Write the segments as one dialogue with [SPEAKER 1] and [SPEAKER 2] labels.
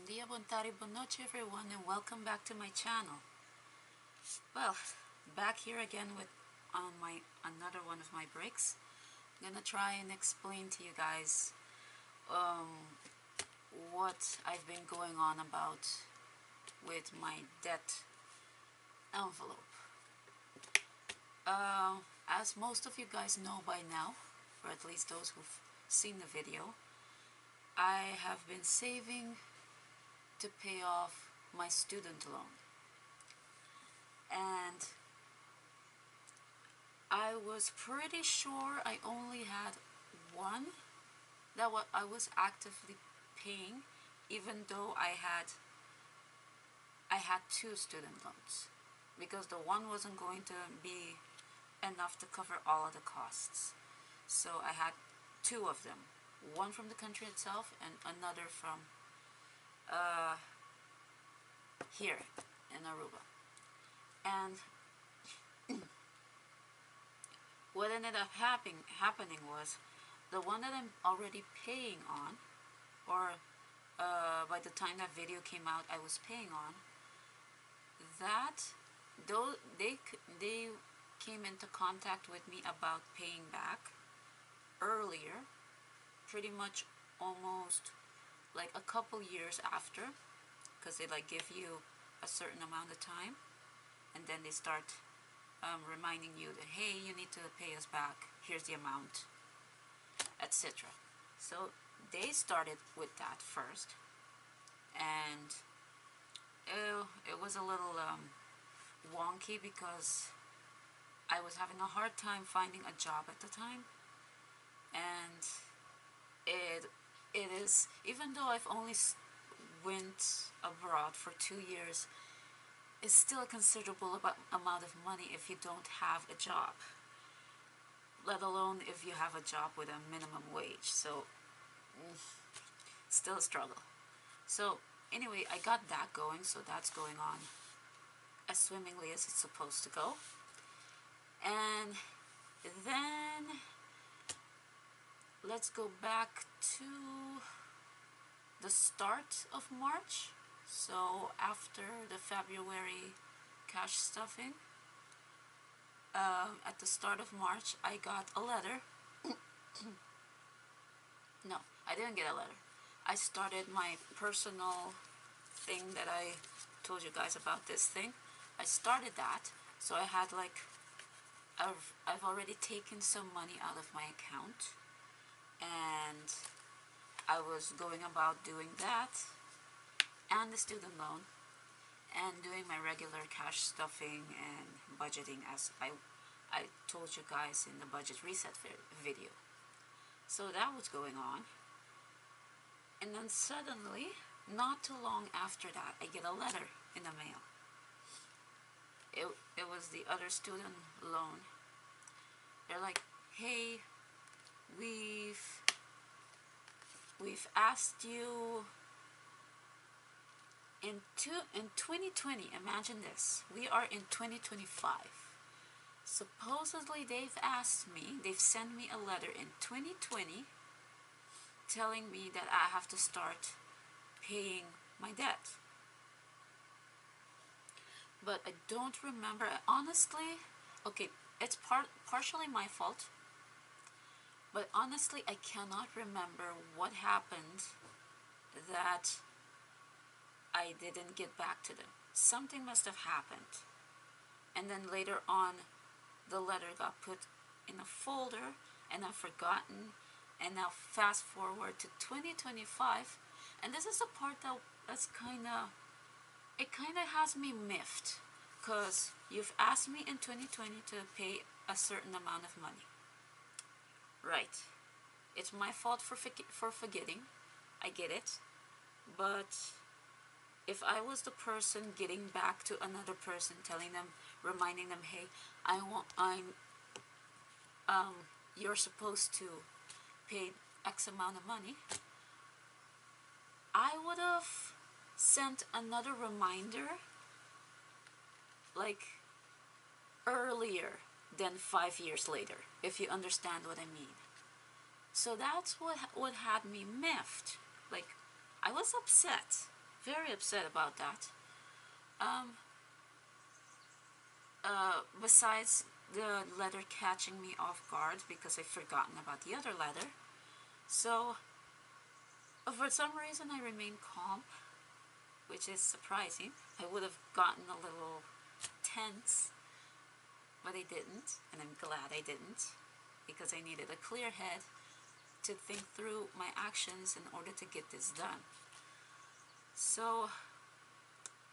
[SPEAKER 1] dia, buon tardi, buon noche everyone, and welcome back to my channel. Well, back here again with another one of my breaks. I'm gonna try and explain to you guys what I've been going on about with my debt envelope. As most of you guys know by now, or at least those who've seen the video, I have been saving to pay off my student loan. And I was pretty sure I only had one that I was actively paying, even though I had two student loans, because the one wasn't going to be enough to cover all of the costs. So I had two of them, one from the country itself and another from here in Aruba. And what ended up happening was the one that I'm already paying on, or by the time that video came out I was paying on, that though they came into contact with me about paying back earlier, pretty much almost like a couple years after, because they like give you a certain amount of time and then they start reminding you that, hey, you need to pay us back, here's the amount, etc. So they started with that first, and it was a little wonky because I was having a hard time finding a job at the time, and it is, even though I've only went abroad for 2 years, it's still a considerable amount of money if you don't have a job, let alone if you have a job with a minimum wage. So still a struggle. So anyway, I got that going, so that's going on as swimmingly as it's supposed to go. And then let's go back to the start of March. So after the February cash stuffing, at the start of March I got a letter. No, I didn't get a letter. I started my personal thing that I told you guys about, this thing. I started that, so I had like, I've already taken some money out of my account, and I was going about doing that and the student loan and doing my regular cash stuffing and budgeting, as I told you guys in the budget reset video. So that was going on, and then suddenly, not too long after that, I get a letter in the mail. It was the other student loan. They're like, hey, we've asked you in 2020, imagine this, we are in 2025. Supposedly they've sent me a letter in 2020 telling me that I have to start paying my debt. But I don't remember, honestly. Okay, it's partially my fault, but honestly I cannot remember what happened that I didn't get back to them. Something must have happened, and then later on the letter got put in a folder and I've forgotten, and now fast forward to 2025, and this is the part that's it kind of has me miffed, because you've asked me in 2020 to pay a certain amount of money. Right, it's my fault for forgetting, I get it, but if I was the person getting back to another person, telling them, reminding them, hey, you're supposed to pay X amount of money, I would have sent another reminder like earlier than 5 years later, if you understand what I mean. So that's what had me miffed. Like, I was upset very upset about that. Um, Besides the letter catching me off guard because I've forgotten about the other letter, so for some reason I remained calm, which is surprising. I would have gotten a little tense, but I didn't, and I'm glad I didn't, because I needed a clear head to think through my actions in order to get this done. So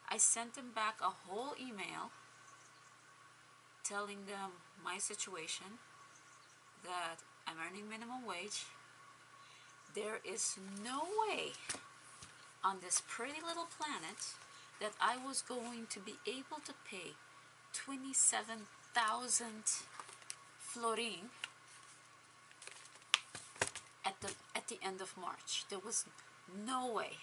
[SPEAKER 1] I sent them back a whole email telling them my situation, that I'm earning minimum wage. There is no way on this pretty little planet that I was going to be able to pay 27,000 florin at the end of March. There was no way,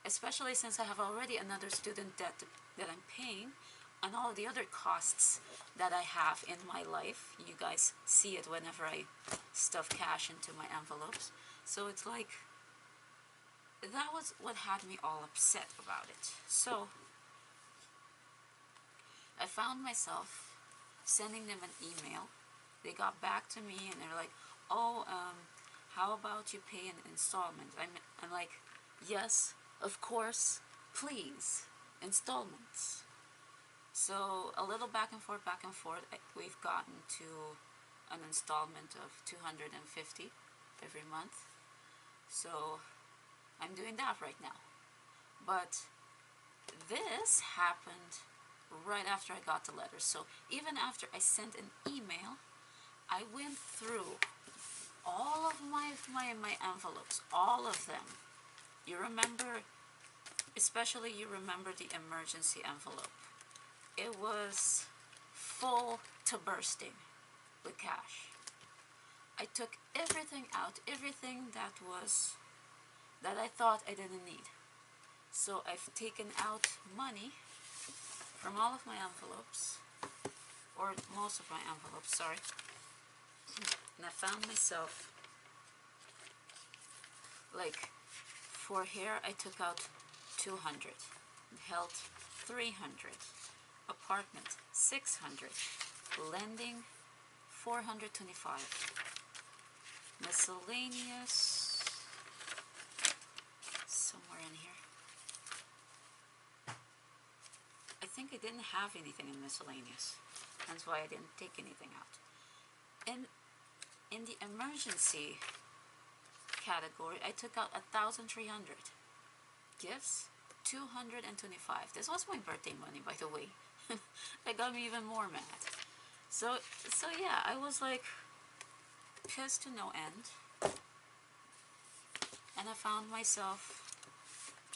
[SPEAKER 1] especially since I have already another student debt that I'm paying, and all the other costs that I have in my life. You guys see it whenever I stuff cash into my envelopes. So it's like, that was what had me all upset about it. So I found myself sending them an email. They got back to me and they're like, oh, how about you pay an installment? I'm like, yes, of course, please, installments. So a little back and forth, we've gotten to an installment of 250 every month. So I'm doing that right now. But this happened right after I got the letter. So even after I sent an email, I went through all of my envelopes, all of them. You remember, especially you remember the emergency envelope. It was full to bursting with cash. I took everything out, everything that I thought I didn't need. So I've taken out money from all of my envelopes, or most of my envelopes, sorry. And I found myself, like, for hair I took out 200, health 300, apartment 600, lending 425, miscellaneous somewhere in here. I think I didn't have anything in miscellaneous, that's why I didn't take anything out. In the emergency category, I took out 1,300. Gifts 225. This was my birthday money, by the way. That got me even more mad. So yeah, I was like pissed to no end. And I found myself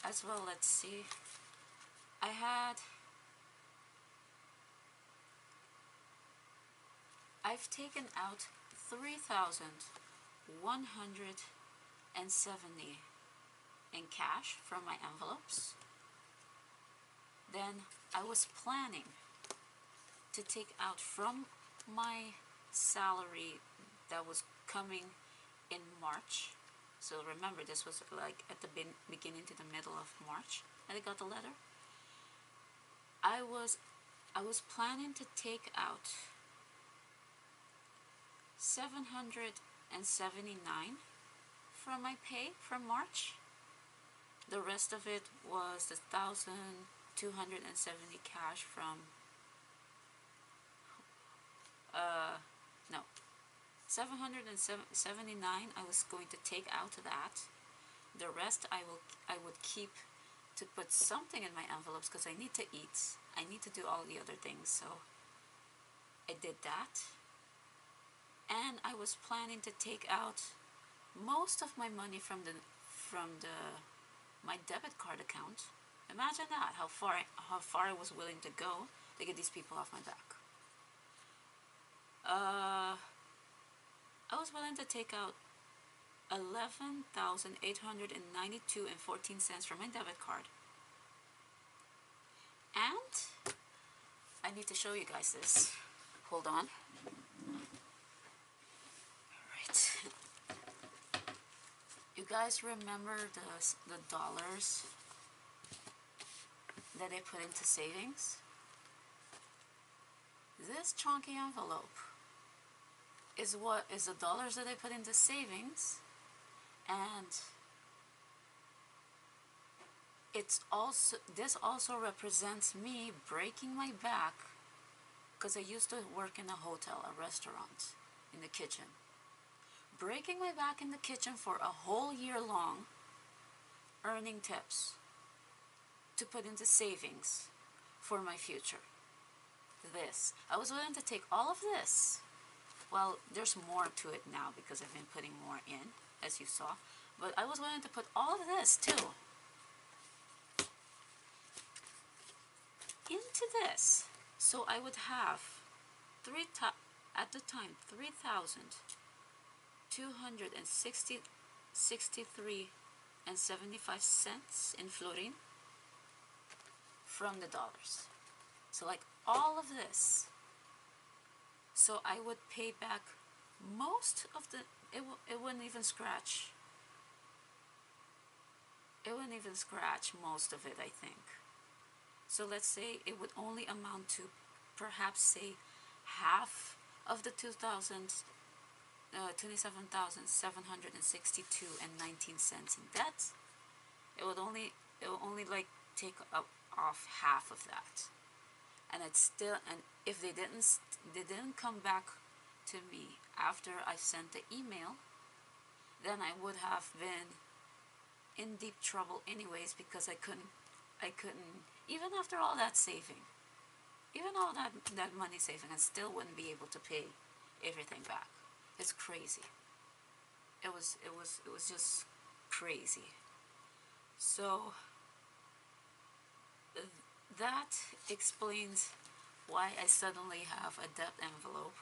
[SPEAKER 1] as well, let's see, I've taken out 3,170 in cash from my envelopes. Then I was planning to take out from my salary that was coming in March. So remember, this was like at the beginning to the middle of March and I got the letter. I was planning to take out 779 from my pay from March. The rest of it was the 1,270 cash from 779 I was going to take out of that. The rest I would keep to put something in my envelopes because I need to eat. I need to do all the other things, so I did that. And I was planning to take out most of my money from my debit card account. Imagine that, how far I was willing to go to get these people off my back. I was willing to take out 11,892.14 from my debit card. And I need to show you guys this. Hold on. Alright. You guys remember the dollars that I put into savings. This chunky envelope is the dollars that I put into savings, and this also represents me breaking my back, because I used to work in a hotel, a restaurant, in the kitchen. Breaking my back in the kitchen for a whole year long, earning tips to put into savings for my future. I was willing to take all of this. Well, there's more to it now because I've been putting more in, as you saw. But I was willing to put all of this too into this. So I would have at the time 3,263 and 75 cents in floating from the dollars. So like all of this. So I would pay back most of the, it wouldn't even scratch. It wouldn't even scratch most of it, I think. So let's say it would only amount to perhaps say half of the 27,762 and 19 cents in debt. It will only like take off half of that. And it's still, and if they didn't come back to me after I sent the email, then I would have been in deep trouble anyways, because I couldn't, even after all that saving, even all that money saving, I still wouldn't be able to pay everything back. It's crazy. It was just crazy. So that explains why I suddenly have a debt envelope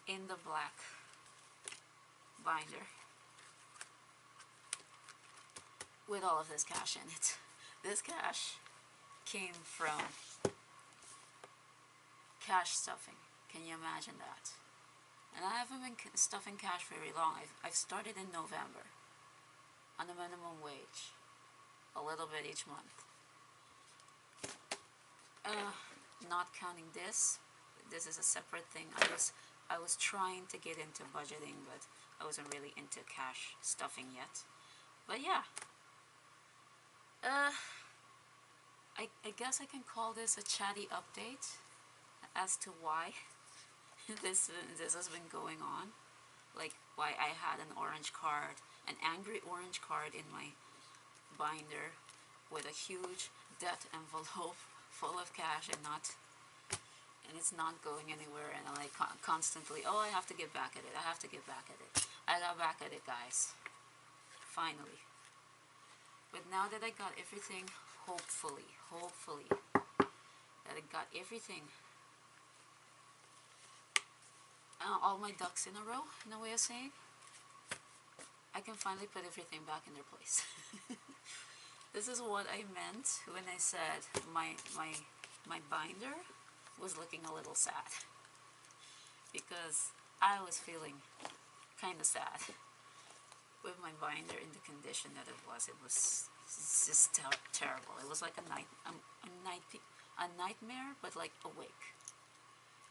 [SPEAKER 1] in the black binder with all of this cash in it. This cash came from cash stuffing. Can you imagine that? And I haven't been stuffing cash very long. I've started in November on a minimum wage, a little bit each month. Not counting this is a separate thing. I was trying to get into budgeting, but I wasn't really into cash stuffing yet. But yeah, I guess I can call this a chatty update as to why this has been going on. Like why I had an orange card, an angry orange card in my binder with a huge debt envelope full of cash, and it's not going anywhere, and I'm like constantly, oh, I have to get back at it, I have to get back at it. I got back at it, guys, finally. But now that I got everything, hopefully that I got everything, all my ducks in a row, in a way of saying, I can finally put everything back in their place. This is what I meant when I said my binder was looking a little sad, because I was feeling kind of sad with my binder in the condition that it was. It was just terrible. It was like a nightmare, but like awake.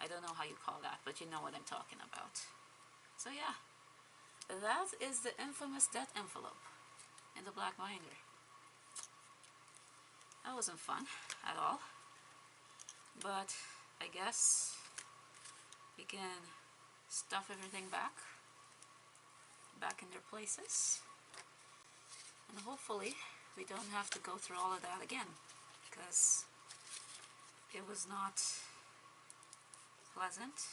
[SPEAKER 1] I don't know how you call that, but you know what I'm talking about. So yeah, that is the infamous debt envelope in the black binder. That wasn't fun at all, but I guess we can stuff everything back in their places, and hopefully we don't have to go through all of that again, because it was not pleasant.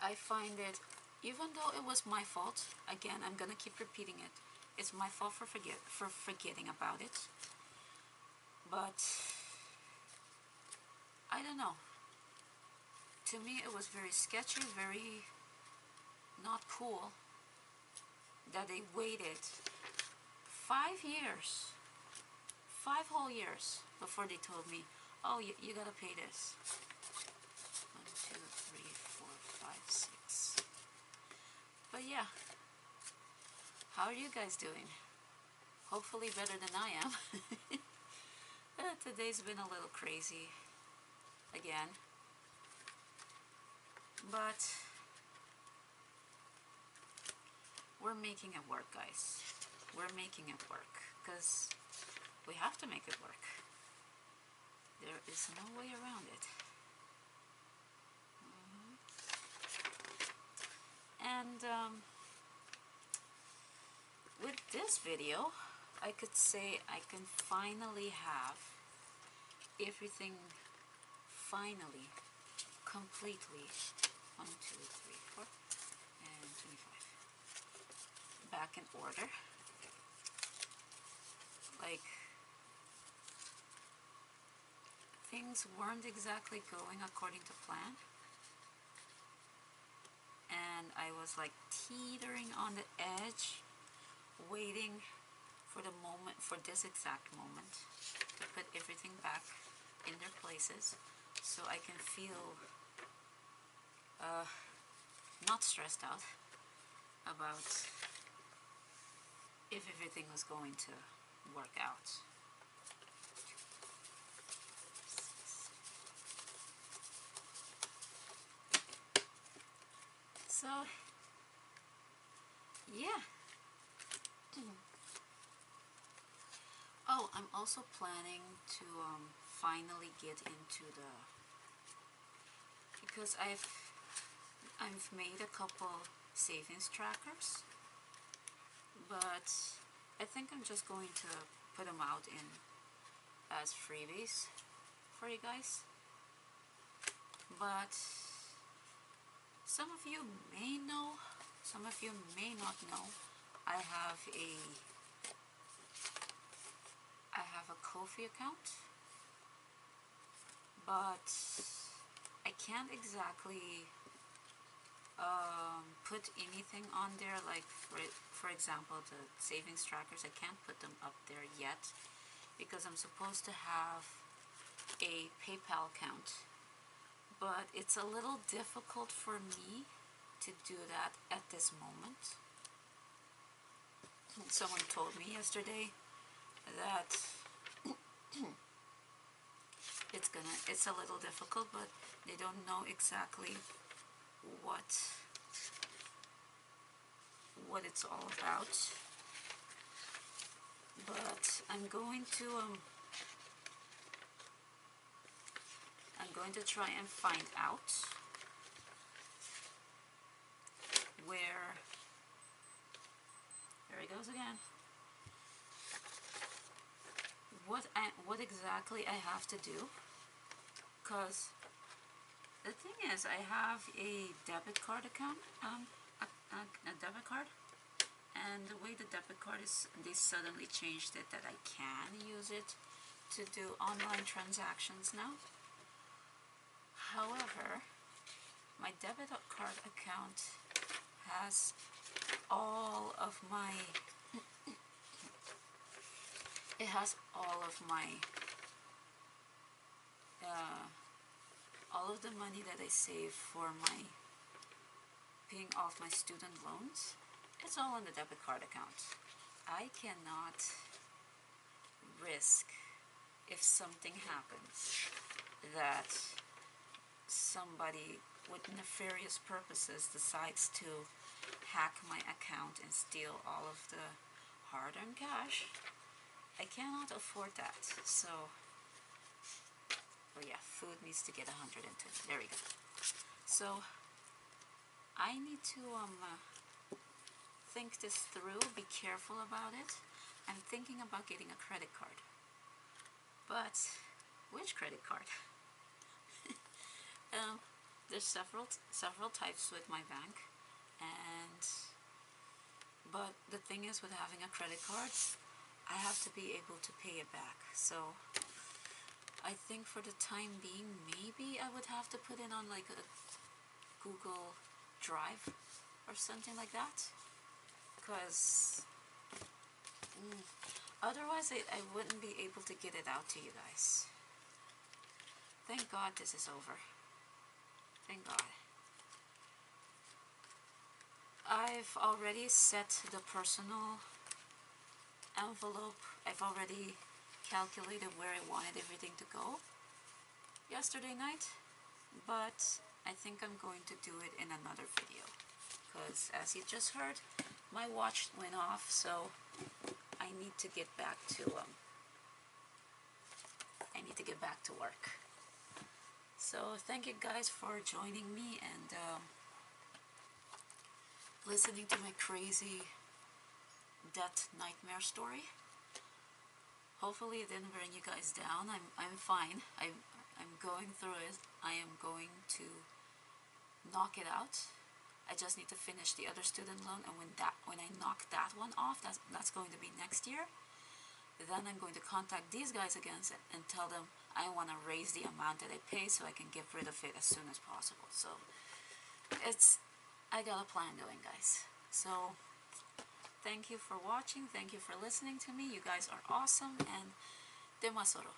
[SPEAKER 1] I find it, even though it was my fault, again, I'm gonna keep repeating it, it's my fault for forgetting about it, but I don't know. To me, it was very sketchy, very not cool that they waited 5 years, 5 whole years before they told me, oh, you gotta pay this. 1, 2, 3, 4, 5, 6. But yeah, how are you guys doing? Hopefully better than I am. Today's been a little crazy again. But we're making it work, guys. We're making it work. Because we have to make it work. There is no way around it. And with this video, I could say I can finally have everything finally, completely, 1, 2, 3, 4, and 25, back in order. Like, things weren't exactly going according to plan. And I was like teetering on the edge, waiting for the moment, for this exact moment, to put everything back in their places so I can feel not stressed out about if everything was going to work out. So, yeah. Oh, I'm also planning to finally get into the, because I've made a couple savings trackers, but I think I'm just going to put them out in as freebies for you guys. But some of you may know, some of you may not know, I have a Ko-fi account, but I can't exactly put anything on there, like for example the savings trackers. I can't put them up there yet because I'm supposed to have a PayPal account, but it's a little difficult for me to do that at this moment. Someone told me yesterday that it's a little difficult, but they don't know exactly what it's all about. But I'm going to try and find out where, there he goes again, what exactly I have to do, because the thing is, I have a debit card account, a debit card, and the way the debit card is, they suddenly changed it that I can use it to do online transactions now. However, my debit card account has all of my all of the money that I save for my paying off my student loans. It's all on the debit card account. I cannot risk, if something happens, that somebody with nefarious purposes decides to hack my account and steal all of the hard-earned cash. I cannot afford that. So, oh yeah, food needs to get 110. There we go. So, I need to think this through, be careful about it. I'm thinking about getting a credit card. But, which credit card? There's several types with my bank, but the thing is, with having a credit card, I have to be able to pay it back. So I think for the time being, maybe I would have to put it on like a Google Drive or something like that, because otherwise I wouldn't be able to get it out to you guys. Thank God this is over. Thank God. I've already set the personal envelope, I've already calculated where I wanted everything to go yesterday night, but I think I'm going to do it in another video, because as you just heard, my watch went off, so I need to get back to work. So thank you guys for joining me and listening to my crazy death nightmare story. Hopefully it didn't bring you guys down. I'm fine. I'm going through it. I am going to knock it out. I just need to finish the other student loan, and when I knock that one off, that's going to be next year. Then I'm going to contact these guys again and tell them I want to raise the amount that I pay so I can get rid of it as soon as possible. So I got a plan going, guys. So thank you for watching. Thank you for listening to me. You guys are awesome, and de masoro.